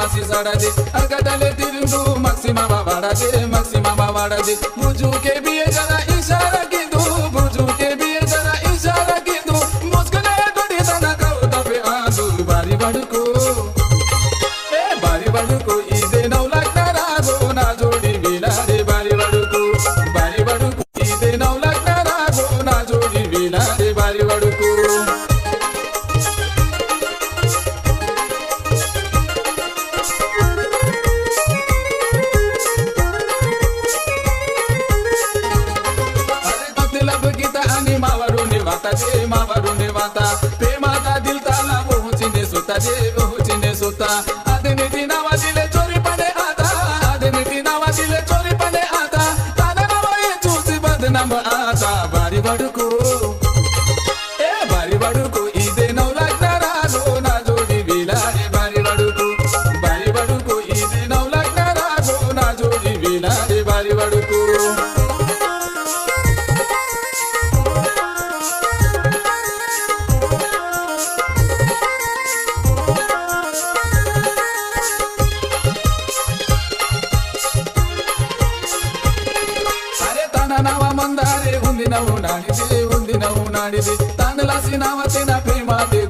मासी साडादे अगडले तिरुंदु मक्सिमा वाडादे बुजू के बिये जरा इशारा गिंदु बुजू के बिये जरा इशारा गिंदु मुस्कुले गोडी तना काउ तपे आंदु बारी बडुको इदे नौ लाख रागो ना जोडी बिला रे बारी बडुको इदे नौ लाख रागो ना जोडी बिला रे बारी बडुको मावरुने वाता प्रेमाचा दिल ताला पोहोचिने सोता आदनिटी नावा दिले चोरीपणे आता ताना नावा ये चूसी बदनाम आता बारी बडुको इदे नौ लाख रागो ना जोडी बिला रे बारी बडुको इदे नौ लाख रागो ना जोडी बिला रे बारी बडुको नावा मंदारे हुंदी नवू नाडिदे तांदलासी नावा तेना प्रेमा दे